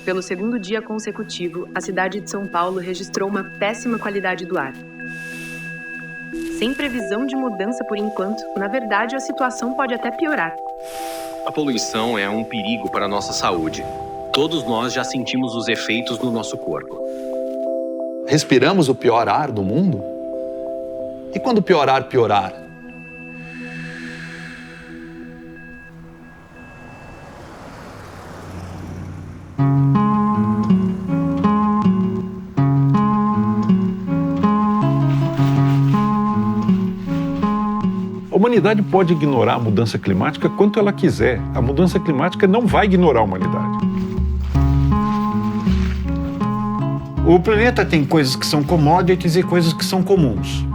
pelo segundo dia consecutivo, a cidade de São Paulo registrou uma péssima qualidade do ar. Sem previsão de mudança por enquanto, na verdade a situação pode até piorar. A poluição é um perigo para a nossa saúde. Todos nós já sentimos os efeitos no nosso corpo. Respiramos o pior ar do mundo? E quando piorar? A humanidade pode ignorar a mudança climática quanto ela quiser. A mudança climática não vai ignorar a humanidade. O planeta tem coisas que são commodities e coisas que são comuns.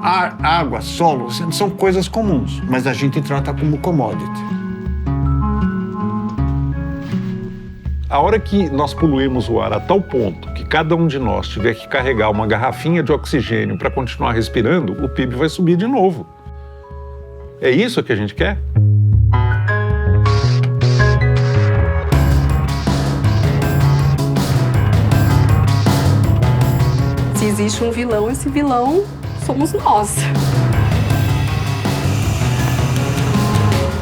Ar, água, solo, são coisas comuns, mas a gente trata como commodity. A hora que nós poluímos o ar a tal ponto que cada um de nós tiver que carregar uma garrafinha de oxigênio para continuar respirando, o PIB vai subir de novo. É isso que a gente quer? Se existe um vilão, esse vilão somos nós.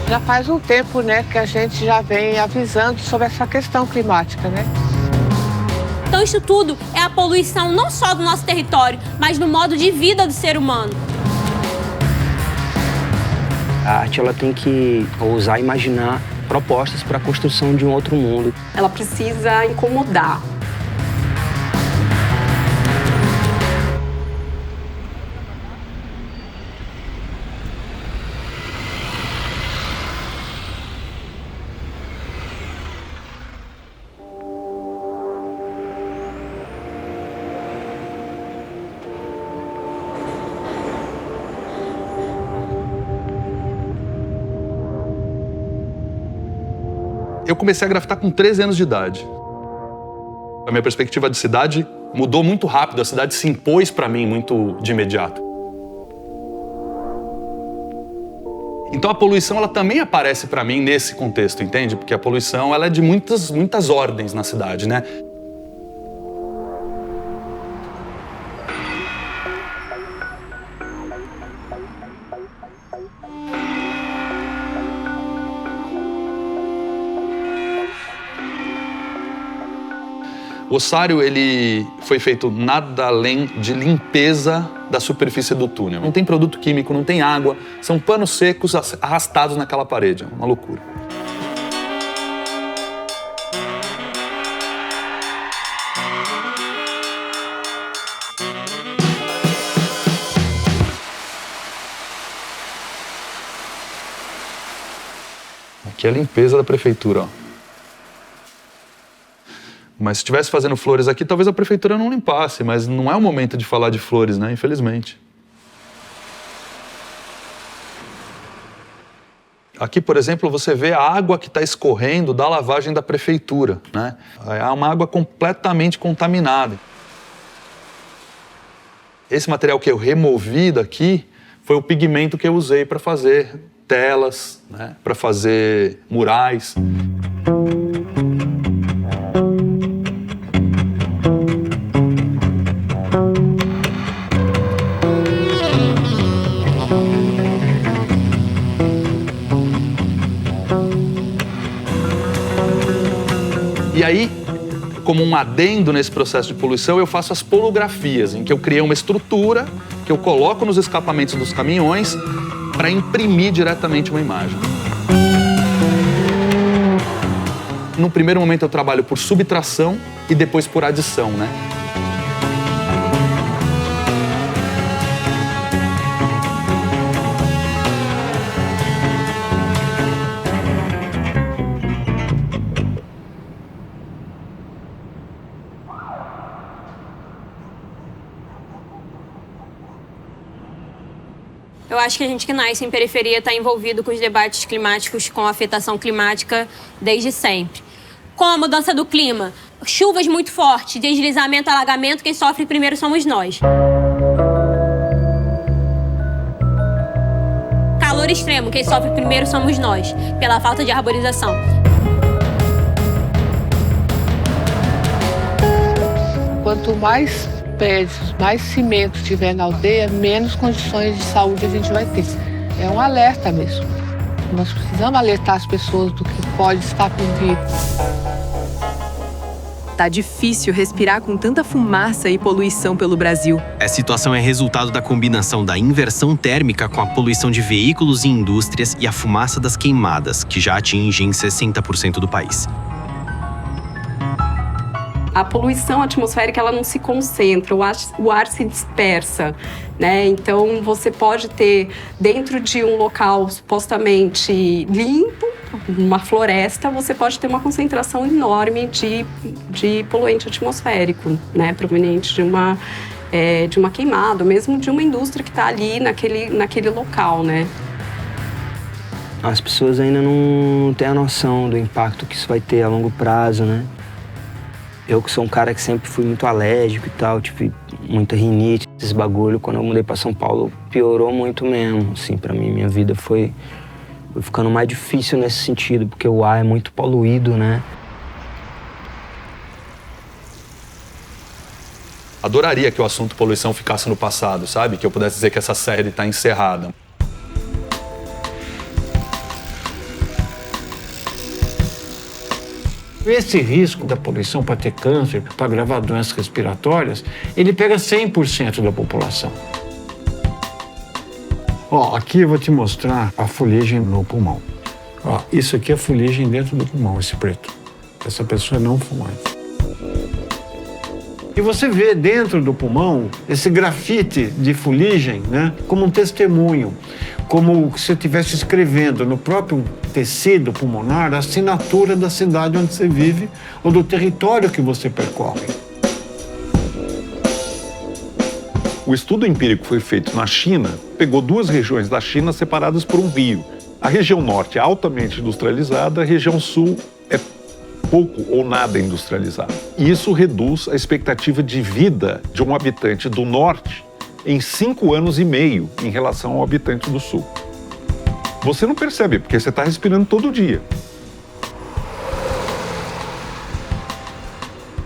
Já faz um tempo, né, que a gente já vem avisando sobre essa questão climática, né? Então isso tudo é a poluição não só do nosso território, mas do modo de vida do ser humano. A arte ela tem que ousar imaginar propostas para a construção de um outro mundo. Ela precisa incomodar. Eu comecei a grafitar com 13 anos de idade. A minha perspectiva de cidade mudou muito rápido, a cidade se impôs para mim muito de imediato. Então a poluição ela também aparece para mim nesse contexto, entende? Porque a poluição ela é de muitas ordens na cidade, né? O ossário, ele foi feito nada além de limpeza da superfície do túnel. Não tem produto químico, não tem água, são panos secos arrastados naquela parede. É uma loucura. Aqui é a limpeza da prefeitura, ó. Mas se estivesse fazendo flores aqui, talvez a prefeitura não limpasse, mas não é o momento de falar de flores, né? Infelizmente. Aqui, por exemplo, você vê a água que está escorrendo da lavagem da prefeitura, né? É uma água completamente contaminada. Esse material que eu removi daqui foi o pigmento que eu usei para fazer telas, né? Para fazer murais. E aí, como um adendo nesse processo de poluição, eu faço as polografias, em que eu criei uma estrutura que eu coloco nos escapamentos dos caminhões para imprimir diretamente uma imagem. No primeiro momento eu trabalho por subtração e depois por adição, né? Eu acho que a gente que nasce em periferia está envolvido com os debates climáticos, com a afetação climática desde sempre. Com a mudança do clima, chuvas muito fortes, deslizamento, alagamento, quem sofre primeiro somos nós. Calor extremo, quem sofre primeiro somos nós, pela falta de arborização. quanto mais prédios, mais cimento tiver na aldeia, menos condições de saúde a gente vai ter. É um alerta mesmo. Nós precisamos alertar as pessoas do que pode estar por vir. Tá difícil respirar com tanta fumaça e poluição pelo Brasil. Essa situação é resultado da combinação da inversão térmica com a poluição de veículos e indústrias e a fumaça das queimadas, que já atingem 60% do país. A poluição atmosférica ela não se concentra, o ar se dispersa, né? Então você pode ter dentro de um local supostamente limpo, uma floresta, você pode ter uma concentração enorme de poluente atmosférico, né? Proveniente de uma queimada, ou mesmo de uma indústria que está ali naquele local, né? As pessoas ainda não têm a noção do impacto que isso vai ter a longo prazo, né? Eu que sou um cara que sempre fui muito alérgico e tal, tive muita rinite, esse bagulho. Quando eu mudei pra São Paulo, piorou muito mesmo, assim, pra mim. Minha vida foi ficando mais difícil nesse sentido, porque o ar é muito poluído, né? Adoraria que o assunto poluição ficasse no passado, sabe? Que eu pudesse dizer que essa série tá encerrada. Esse risco da poluição para ter câncer, para agravar doenças respiratórias, ele pega 100% da população. Ó, aqui eu vou te mostrar a fuligem no pulmão. Ó, isso aqui é a fuligem dentro do pulmão, esse preto. Essa pessoa é não fumante. E você vê dentro do pulmão esse grafite de fuligem, né, como um testemunho, como se eu estivesse escrevendo no próprio tecido pulmonar a assinatura da cidade onde você vive ou do território que você percorre. O estudo empírico foi feito na China, pegou 2 regiões da China separadas por um rio. A região norte é altamente industrializada, a região sul é pouco ou nada industrializada. E isso reduz a expectativa de vida de um habitante do norte em 5 anos e meio em relação ao habitante do sul. Você não percebe, porque você está respirando todo dia.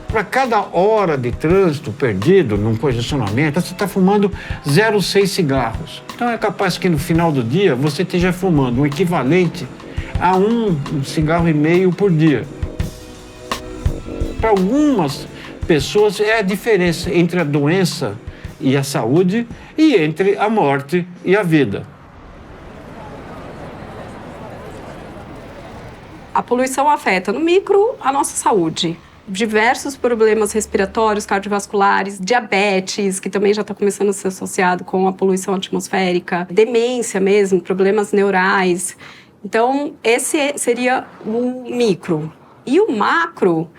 Para cada hora de trânsito perdido num congestionamento, você está fumando 0,6 cigarros. Então é capaz que no final do dia você esteja fumando o equivalente a 1,5 cigarro por dia. Para algumas pessoas é a diferença entre a doença e a saúde e entre a morte e a vida. A poluição afeta no micro a nossa saúde. Diversos problemas respiratórios, cardiovasculares, diabetes, que também já está começando a ser associado com a poluição atmosférica, demência mesmo, problemas neurais. Então, esse seria o micro. E o macro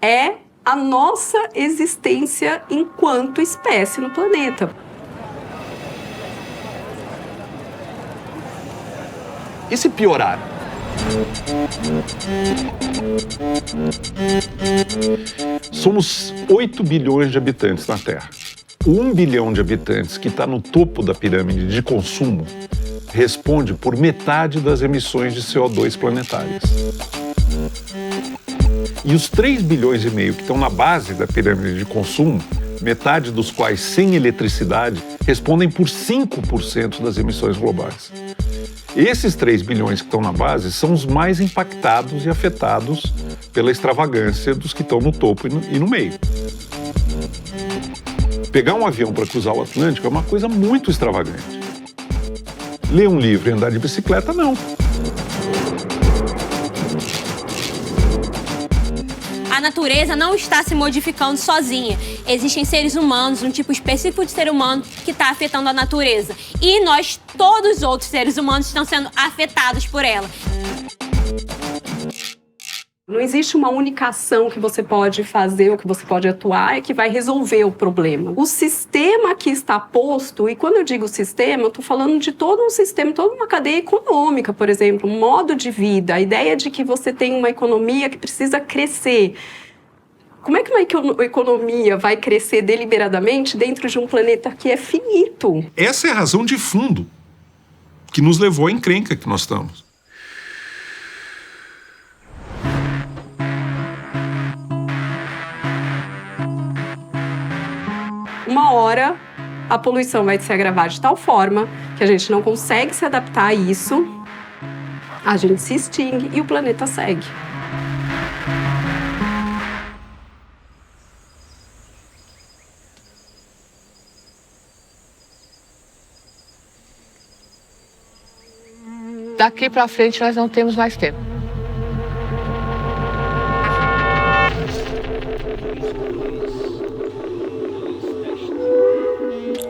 é a nossa existência enquanto espécie no planeta. E se piorar? Somos 8 bilhões de habitantes na Terra. O 1 bilhão de habitantes que está no topo da pirâmide de consumo responde por metade das emissões de CO2 planetárias. E os 3 bilhões e meio que estão na base da pirâmide de consumo, metade dos quais sem eletricidade, respondem por 5% das emissões globais. Esses 3 bilhões que estão na base são os mais impactados e afetados pela extravagância dos que estão no topo e no meio. Pegar um avião para cruzar o Atlântico é uma coisa muito extravagante. Ler um livro e andar de bicicleta, não. A natureza não está se modificando sozinha. Existem seres humanos, um tipo específico de ser humano que está afetando a natureza. E nós, todos os outros seres humanos, estão sendo afetados por ela. Não existe uma única ação que você pode fazer ou que você pode atuar e que vai resolver o problema. O sistema que está posto, e quando eu digo sistema, eu estou falando de todo um sistema, toda uma cadeia econômica, por exemplo, um modo de vida, a ideia de que você tem uma economia que precisa crescer. Como é que uma economia vai crescer deliberadamente dentro de um planeta que é finito? Essa é a razão de fundo que nos levou à encrenca que nós estamos. uma hora a poluição vai se agravar de tal forma que a gente não consegue se adaptar a isso, a gente se extingue e o planeta segue. Daqui para frente nós não temos mais tempo.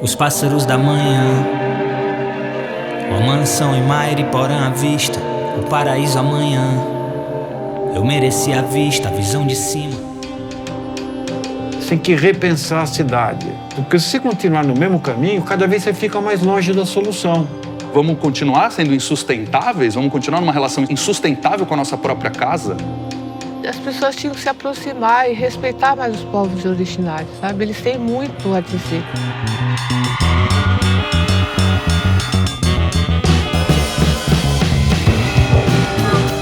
Os pássaros da manhã, uma mansão em Mairiporã à vista, o paraíso amanhã. Eu mereci a vista, a visão de cima. Você tem que repensar a cidade, porque se você continuar no mesmo caminho, cada vez você fica mais longe da solução. Vamos continuar sendo insustentáveis? Vamos continuar numa relação insustentável com a nossa própria casa? As pessoas tinham que se aproximar e respeitar mais os povos originários, sabe? Eles têm muito a dizer.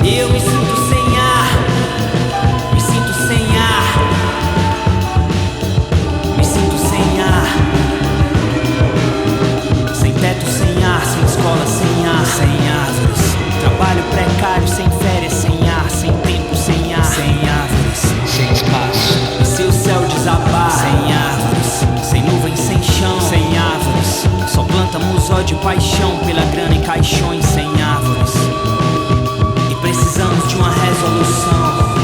Eu me sinto sem ar, me sinto sem ar, me sinto sem ar, sem teto, sem ar, sem escola, sem ar, sem árvores, trabalho precário, sem férias, sem ar, sem tempo, sem ar, sem árvores, sem espaço, e se o céu desabar, sem árvores, sem nuvens, sem chão, sem árvores, só plantamos ódio e paixão pela grana em caixões, sem árvores. Precisamos de uma resolução,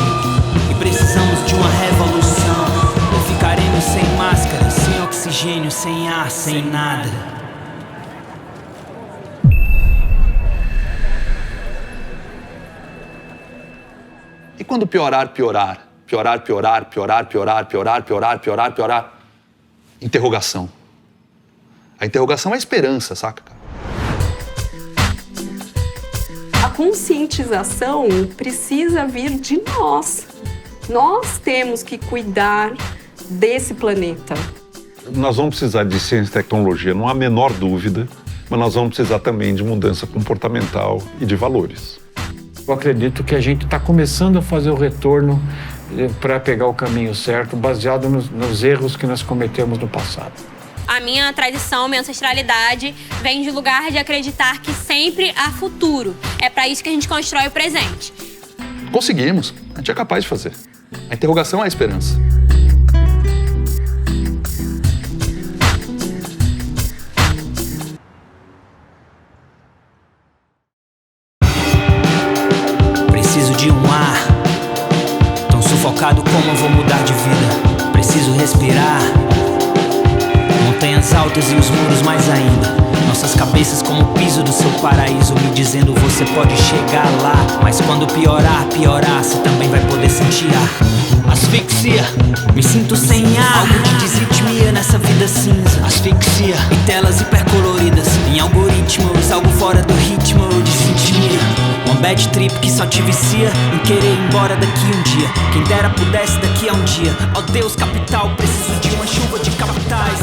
e precisamos de uma revolução. Ou ficaremos sem máscara, sem oxigênio, sem ar, sem nada. E quando piorar, piorar? Piorar, piorar, piorar, piorar, piorar, piorar, piorar, piorar. Interrogação. A interrogação é a esperança, saca, cara? A conscientização precisa vir de nós. Nós temos que cuidar desse planeta. Nós vamos precisar de ciência e tecnologia, não há a menor dúvida, mas nós vamos precisar também de mudança comportamental e de valores. Eu acredito que a gente está começando a fazer o retorno para pegar o caminho certo, baseado nos erros que nós cometemos no passado. A minha tradição, minha ancestralidade vem de lugar de acreditar que sempre há futuro. É para isso que a gente constrói o presente. Conseguimos. A gente é capaz de fazer. A interrogação é a esperança. Preciso de um ar, tão sufocado como eu vou mudar de vida. Preciso respirar. Montanhas altas e os muros mais ainda. Nossas cabeças como o piso do seu paraíso, me dizendo você pode chegar lá. Mas quando piorar, piorar, você também vai poder sentir ar. Asfixia, me sinto sem ar. Algo de desritmia nessa vida cinza. Asfixia, em telas hipercoloridas, em algoritmos, algo fora do ritmo de sentir. Uma bad trip que só te vicia em querer ir embora daqui um dia. Quem dera pudesse daqui a um dia. Ó Deus, capital, preciso de uma chuva de capitais.